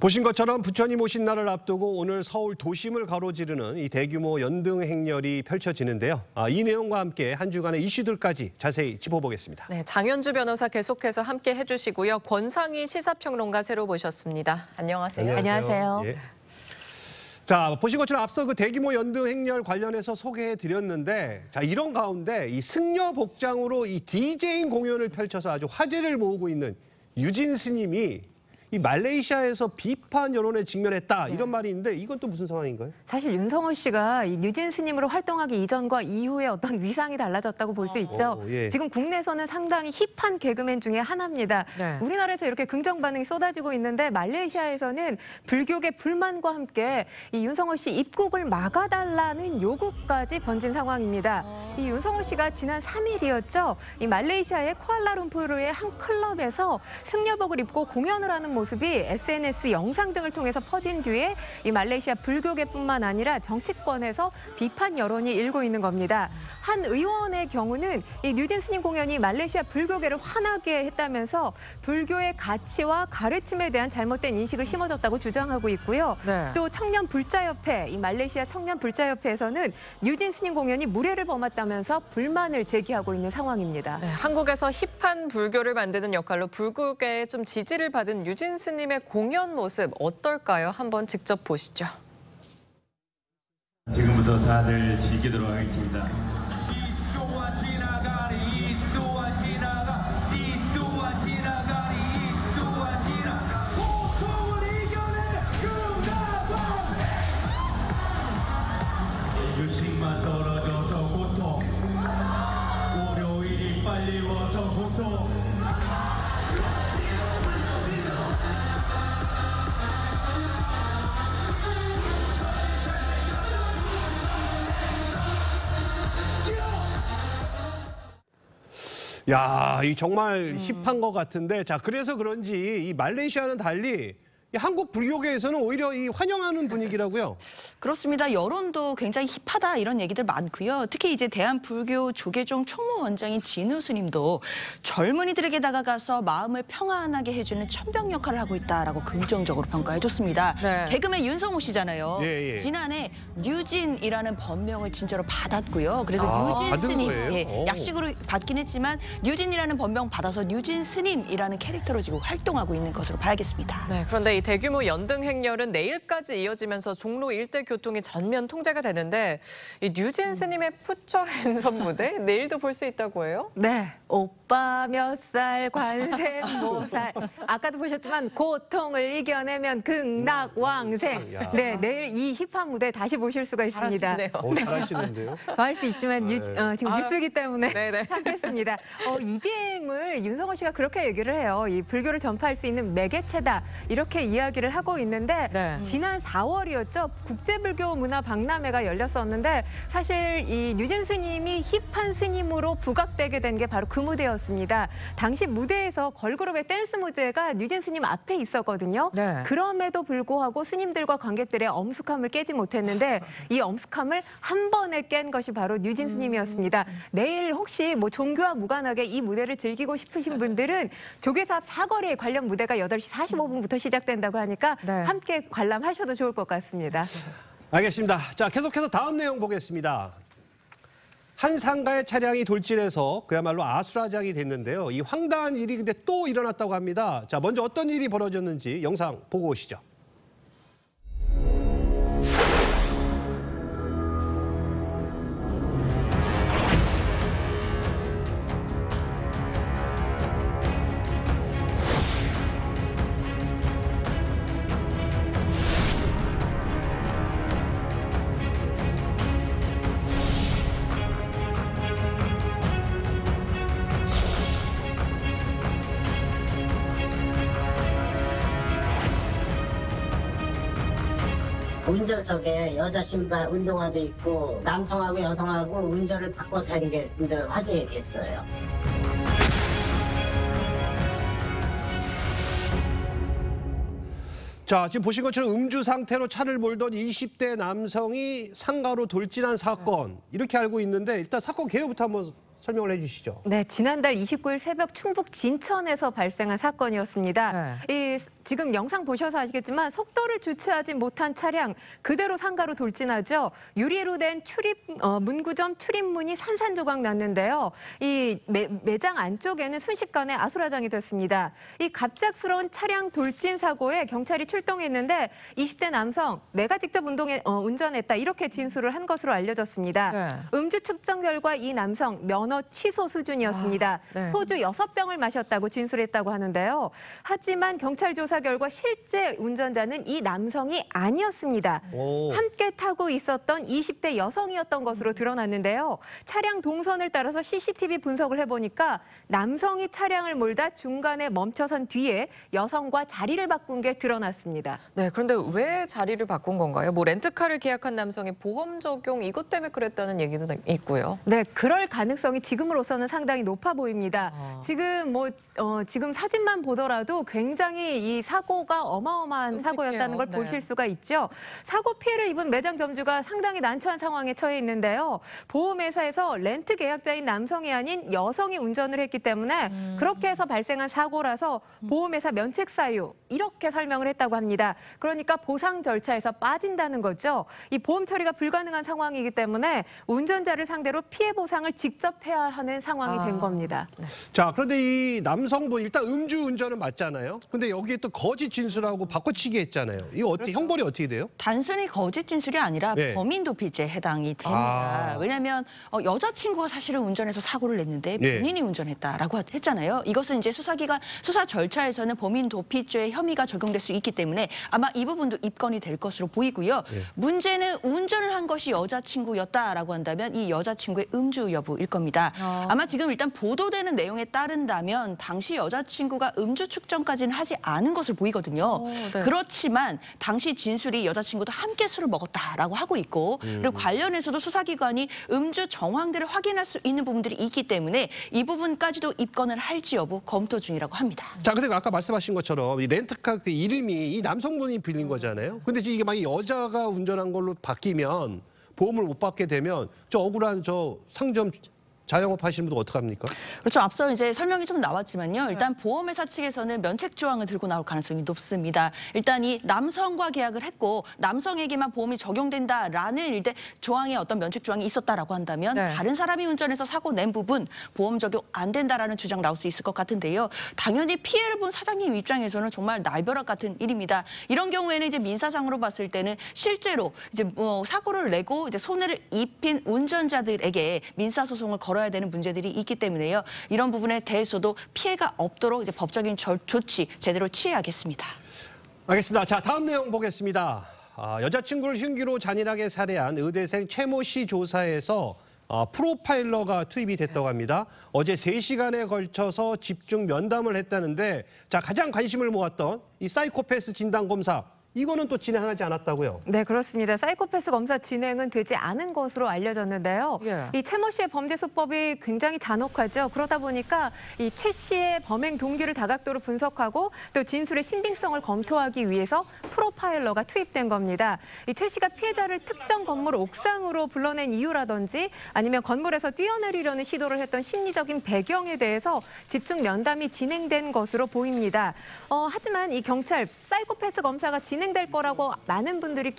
보신 것처럼 부처님 오신 날을 앞두고 오늘 서울 도심을 가로지르는 이 대규모 연등 행렬이 펼쳐지는데요. 이 내용과 함께 한 주간의 이슈들까지 자세히 짚어보겠습니다. 네, 장현주 변호사 계속해서 함께 해주시고요. 권상희 시사평론가 새로 모셨습니다. 안녕하세요. 안녕하세요. 예. 자, 보신 것처럼 앞서 그 대규모 연등 행렬 관련해서 소개해드렸는데, 자, 이런 가운데 이 승려 복장으로 이 디제잉 공연을 펼쳐서 아주 화제를 모으고 있는 유진 스님이 이 말레이시아에서 비판 여론에 직면했다 이런 말이 있는데 이건 또 무슨 상황인가요? 사실 윤성호 씨가 이 뉴진 스님으로 활동하기 이전과 이후에 어떤 위상이 달라졌다고 볼 수 있죠. 예. 지금 국내에서는 상당히 힙한 개그맨 중에 하나입니다. 네. 우리나라에서 이렇게 긍정 반응이 쏟아지고 있는데 말레이시아에서는 불교계 불만과 함께 이 윤성호 씨 입국을 막아달라는 요구까지 번진 상황입니다. 이 윤성호 씨가 지난 3일이었죠. 이 말레이시아의 쿠알라룸푸르의 한 클럽에서 승려복을 입고 공연을 하는 모습이 SNS 영상 등을 통해서 퍼진 뒤에 이 말레이시아 불교계뿐만 아니라 정치권에서 비판 여론이 일고 있는 겁니다. 한 의원의 경우는 이 뉴진 스님 공연이 말레이시아 불교계를 화나게 했다면서 불교의 가치와 가르침에 대한 잘못된 인식을 심어줬다고 주장하고 있고요. 네. 또 청년 불자협회, 이 말레이시아 청년 불자협회에서는 뉴진 스님 공연이 무례를 범했다면서 불만을 제기하고 있는 상황입니다. 네, 한국에서 힙한 불교를 만드는 역할로 불교계에 좀 지지를 받은 유진 스님의 공연 모습 어떨까요? 한번 직접 보시죠. 지금부터 다들 즐기도록 하겠습니다. 주식만 떨어져서 고통, 월요일이 빨리 와서 고통. 야, 이 정말 힙한 것 같은데, 자, 그래서 그런지 이 말레이시아는 달리 이 한국 불교계에서는 오히려 이 환영하는 분위기라고요. 그렇습니다. 여론도 굉장히 힙하다 이런 얘기들 많고요. 특히 이제 대한불교 조계종 총무원장인 진우 스님도 젊은이들에게 다가가서 마음을 평안하게 해주는 천병 역할을 하고 있다라고 긍정적으로 평가해줬습니다. 네. 개그맨 윤성호 씨잖아요. 예. 지난해 뉴진이라는 법명을 진짜로 받았고요. 그래서 뉴진 받은 스님, 거예요? 약식으로 받긴 했지만 뉴진이라는 법명 받아서 뉴진 스님이라는 캐릭터로 지금 활동하고 있는 것으로 봐야겠습니다. 네, 그런데 이 대규모 연등 행렬은 내일까지 이어지면서 종로 일대 교통이 전면 통제가 되는데 이 뉴진 스님의 푸처 핸섬 무대 내일도 볼 수 있다고 해요? 네, 오빠 몇 살 관세모살. 아까도 보셨지만 고통을 이겨내면 극락왕생. 야. 네, 내일 이 힙한 무대 다시 보실 수가 있습니다. 잘하시네요. 잘하시는데요. 더 할 수 있지만 지금 아유. 뉴스기 때문에 네네. 참겠습니다. EDM을 윤성호 씨가 그렇게 얘기를 해요. 이 불교를 전파할 수 있는 매개체다. 이렇게 이야기를 하고 있는데 네. 지난 4월이었죠. 국제불교 문화 박람회가 열렸었는데 사실 이 뉴진 스님이 힙한 스님으로 부각되게 된 게 바로 그 무대였습니다. 당시 무대에서 걸그룹의 댄스 무대가 뉴진 스님 앞에 있었거든요. 네. 그럼에도 불구하고 스님들과 관객들의 엄숙함을 깨지 못했는데 이 엄숙함을 한 번에 깬 것이 바로 뉴진 스님이었습니다. 내일 혹시 뭐 종교와 무관하게 이 무대를 즐기고 싶으신 분들은 조계사 앞 사거리에 관련 무대가 8시 45분부터 시작된다고 하니까 네. 함께 관람하셔도 좋을 것 같습니다. 알겠습니다. 자, 계속해서 다음 내용 보겠습니다. 한 상가의 차량이 돌진해서 그야말로 아수라장이 됐는데요. 이 황당한 일이 근데 또 일어났다고 합니다. 자, 먼저 어떤 일이 벌어졌는지 영상 보고 오시죠. 운전석에 여자 신발 운동화도 있고 남성하고 여성하고 운전을 바꿔 사는 게 확인이 됐어요. 자, 지금 보신 것처럼 음주 상태로 차를 몰던 20대 남성이 상가로 돌진한 사건 이렇게 알고 있는데 일단 사건 개요부터 한번 설명을 해주시죠. 네, 지난달 29일 새벽 충북 진천에서 발생한 사건이었습니다. 이 지금 영상 보셔서 아시겠지만 속도를 주체하지 못한 차량 그대로 상가로 돌진하죠. 유리로 된 문구점 출입문이 산산조각 났는데요. 이 매장 안쪽에는 순식간에 아수라장이 됐습니다. 이 갑작스러운 차량 돌진 사고에 경찰이 출동했는데 20대 남성 내가 직접 운전했다 이렇게 진술을 한 것으로 알려졌습니다. 네. 음주 측정 결과 이 남성 면허 취소 수준이었습니다. 네. 소주 6병을 마셨다고 진술했다고 하는데요. 하지만 경찰 조사 결과 실제 운전자는 이 남성이 아니었습니다. 오. 함께 타고 있었던 20대 여성이었던 것으로 드러났는데요. 차량 동선을 따라서 CCTV 분석을 해보니까 남성이 차량을 몰다 중간에 멈춰선 뒤에 여성과 자리를 바꾼 게 드러났습니다. 네, 그런데 왜 자리를 바꾼 건가요? 뭐 렌트카를 계약한 남성의 보험 적용 이것 때문에 그랬다는 얘기도 있고요. 네, 그럴 가능성이 지금으로서는 상당히 높아 보입니다. 지금 사진만 보더라도 굉장히 이 사고가 어마어마한 끔찍해요. 사고였다는 걸 네. 보실 수가 있죠. 사고 피해를 입은 매장 점주가 상당히 난처한 상황에 처해 있는데요. 보험회사에서 렌트 계약자인 남성이 아닌 여성이 운전을 했기 때문에 그렇게 해서 발생한 사고라서 보험회사 면책 사유 이렇게 설명을 했다고 합니다. 그러니까 보상 절차에서 빠진다는 거죠. 이 보험 처리가 불가능한 상황이기 때문에 운전자를 상대로 피해 보상을 직접 해야 하는 상황이 된 겁니다. 자, 그런데 이 남성분 일단 음주운전은 맞잖아요. 근데 여기에 또 거짓 진술하고 바꿔치기 했잖아요. 이거 어떻게 형벌이 어떻게 돼요? 단순히 거짓 진술이 아니라 네. 범인도피죄에 해당이 됩니다. 왜냐하면 여자친구가 사실은 운전해서 사고를 냈는데 네. 본인이 운전했다라고 했잖아요. 이것은 이제 수사기관 수사 절차에서는 범인도피죄 혐의가 적용될 수 있기 때문에 아마 이 부분도 입건이 될 것으로 보이고요. 네. 문제는 운전을 한 것이 여자친구였다라고 한다면 이 여자친구의 음주 여부일 겁니다. 아마 지금 일단 보도되는 내용에 따른다면 당시 여자친구가 음주 측정까지는 하지 않은 것을 보이거든요. 네. 그렇지만 당시 진술이 여자친구도 함께 술을 먹었다라고 하고 있고 그리고 관련해서도 수사기관이 음주 정황들을 확인할 수 있는 부분들이 있기 때문에 이 부분까지도 입건을 할지 여부 검토 중이라고 합니다. 자, 근데 아까 말씀하신 것처럼 이 렌트카 그 이름이 이 남성분이 빌린 거잖아요. 근데 이게 만약 여자가 운전한 걸로 바뀌면 보험을 못 받게 되면 저 억울한 저 상점 자영업 하시는 분들 어떡합니까? 그렇죠. 앞서 이제 설명이 좀 나왔지만요. 일단 보험회사 측에서는 면책 조항을 들고 나올 가능성이 높습니다. 일단 이 남성과 계약을 했고 남성에게만 보험이 적용된다라는 일대 조항의 어떤 면책 조항이 있었다라고 한다면 네. 다른 사람이 운전해서 사고 낸 부분 보험 적용 안 된다라는 주장 나올 수 있을 것 같은데요. 당연히 피해를 본 사장님 입장에서는 정말 날벼락 같은 일입니다. 이런 경우에는 이제 민사상으로 봤을 때는 실제로 이제 사고를 내고 이제 손해를 입힌 운전자들에게 민사소송을 걸어야 되는 문제들이 있기 때문에요. 이런 부분에 대해서도 피해가 없도록 이제 법적인 조치 제대로 취해야겠습니다. 알겠습니다. 자, 다음 내용 보겠습니다. 여자친구를 흉기로 잔인하게 살해한 의대생 최모 씨 조사에서 프로파일러가 투입이 됐다고 합니다. 어제 3시간에 걸쳐서 집중 면담을 했다는데 자, 가장 관심을 모았던 이 사이코패스 진단 검사 이거는 또 진행하지 않았다고요? 네, 그렇습니다. 사이코패스 검사 진행은 되지 않은 것으로 알려졌는데요. 예. 이 최모 씨의 범죄 수법이 굉장히 잔혹하죠. 그러다 보니까 이 최 씨의 범행 동기를 다각도로 분석하고 또 진술의 신빙성을 검토하기 위해서 프로파일러가 투입된 겁니다. 이 최 씨가 피해자를 특정 건물 옥상으로 불러낸 이유라든지 아니면 건물에서 뛰어내리려는 시도를 했던 심리적인 배경에 대해서 집중 면담이 진행된 것으로 보입니다. 하지만 이 경찰 사이코패스 검사가 진행될 거라고 많은 분들이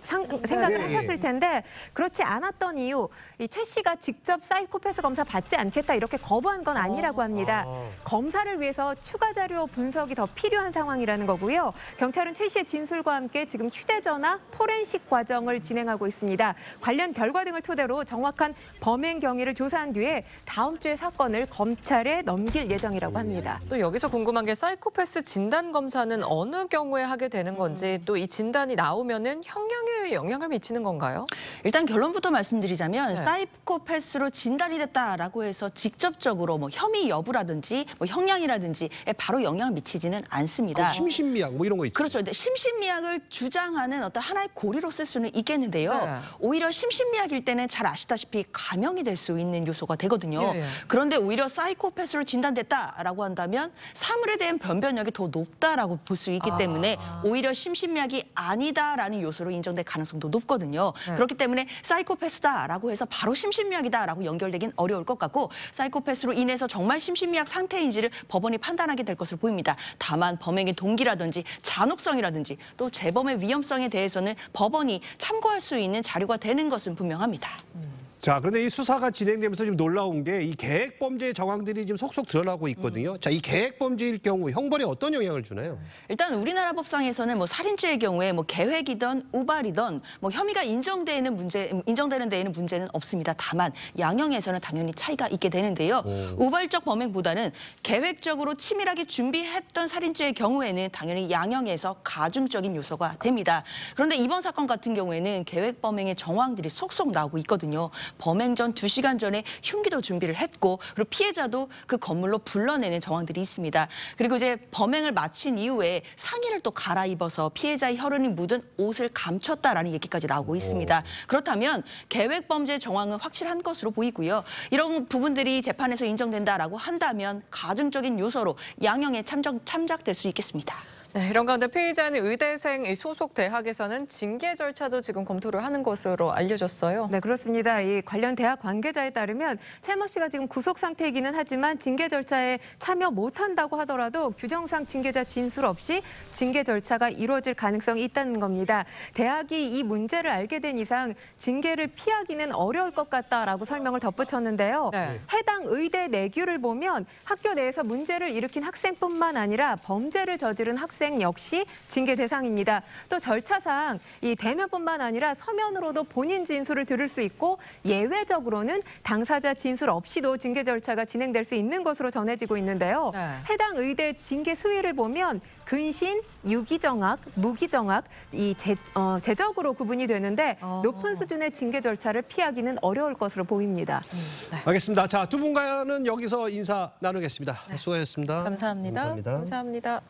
생각을 하셨을 텐데 그렇지 않았던 이유, 이 최 씨가 직접 사이코패스 검사 받지 않겠다 이렇게 거부한 건 아니라고 합니다. 검사를 위해서 추가 자료 분석이 더 필요한 상황이라는 거고요. 경찰은 최 씨의 진술과 함께 지금 휴대전화 포렌식 과정을 진행하고 있습니다. 관련 결과 등을 토대로 정확한 범행 경위를 조사한 뒤에 다음 주에 사건을 검찰에 넘길 예정이라고 합니다. 또 여기서 궁금한 게 사이코패스 진단 검사는 어느 경우에 하게 되는 건지 또 이 진단이 나오면은 형량에 영향을 미치는 건가요? 일단 결론부터 말씀드리자면 네. 사이코패스로 진단이 됐다라고 해서 직접적으로 뭐 혐의 여부라든지 뭐 형량이라든지에 바로 영향을 미치지는 않습니다. 심신미약 뭐 이런 거 있죠. 그렇죠. 근데 심신미약을 주장하는 어떤 하나의 고리로 쓸 수는 있겠는데요. 네. 오히려 심신미약일 때는 잘 아시다시피 감형이 될 수 있는 요소가 되거든요. 예, 예. 그런데 오히려 사이코패스로 진단됐다라고 한다면 사물에 대한 변별력이 더 높다라고 볼 수 있기 때문에 오히려 심신미약이 아니다라는 요소로 인정될 가능성도 높거든요. 그렇기 때문에 사이코패스다라고 해서 바로 심신미약이다라고 연결되긴 어려울 것 같고 사이코패스로 인해서 정말 심신미약 상태인지를 법원이 판단하게 될 것으로 보입니다. 다만 범행의 동기라든지 잔혹성이라든지 또 재범의 위험성에 대해서는 법원이 참고할 수 있는 자료가 되는 것은 분명합니다. 자, 그런데 이 수사가 진행되면서 좀 놀라운 게 이 계획 범죄의 정황들이 지금 속속 드러나고 있거든요. 자, 이 계획 범죄일 경우 형벌에 어떤 영향을 주나요? 일단 우리나라 법상에서는 뭐 살인죄의 경우에 뭐 계획이든 우발이든 뭐 혐의가 인정되는 데에는 문제는 없습니다. 다만 양형에서는 당연히 차이가 있게 되는데요. 우발적 범행보다는 계획적으로 치밀하게 준비했던 살인죄의 경우에는 당연히 양형에서 가중적인 요소가 됩니다. 그런데 이번 사건 같은 경우에는 계획 범행의 정황들이 속속 나오고 있거든요. 범행 전 2시간 전에 흉기도 준비를 했고 그리고 피해자도 그 건물로 불러내는 정황들이 있습니다. 그리고 이제 범행을 마친 이후에 상의를 또 갈아입어서 피해자의 혈흔이 묻은 옷을 감췄다라는 얘기까지 나오고 있습니다. 그렇다면 계획 범죄 정황은 확실한 것으로 보이고요. 이런 부분들이 재판에서 인정된다라고 한다면 가중적인 요소로 양형에 참작될 수 있겠습니다. 네, 이런 가운데 피의자는 의대생 소속 대학에서는 징계 절차도 지금 검토를 하는 것으로 알려졌어요. 네, 그렇습니다. 이 관련 대학 관계자에 따르면 최모 씨가 지금 구속 상태이기는 하지만 징계 절차에 참여 못한다고 하더라도 규정상 징계자 진술 없이 징계 절차가 이루어질 가능성이 있다는 겁니다. 대학이 이 문제를 알게 된 이상 징계를 피하기는 어려울 것 같다라고 설명을 덧붙였는데요. 네. 해당 의대 내규를 보면 학교 내에서 문제를 일으킨 학생뿐만 아니라 범죄를 저지른 학생 역시 징계 대상입니다. 또 절차상 이 대면뿐만 아니라 서면으로도 본인 진술을 들을 수 있고 예외적으로는 당사자 진술 없이도 징계 절차가 진행될 수 있는 것으로 전해지고 있는데요. 네. 해당 의대 징계 수위를 보면 근신, 유기정학, 무기정학, 제적으로 구분이 되는데 높은 수준의 징계 절차를 피하기는 어려울 것으로 보입니다. 네. 알겠습니다. 자, 두 분과는 여기서 인사 나누겠습니다. 수고하셨습니다. 감사합니다. 감사합니다. 감사합니다.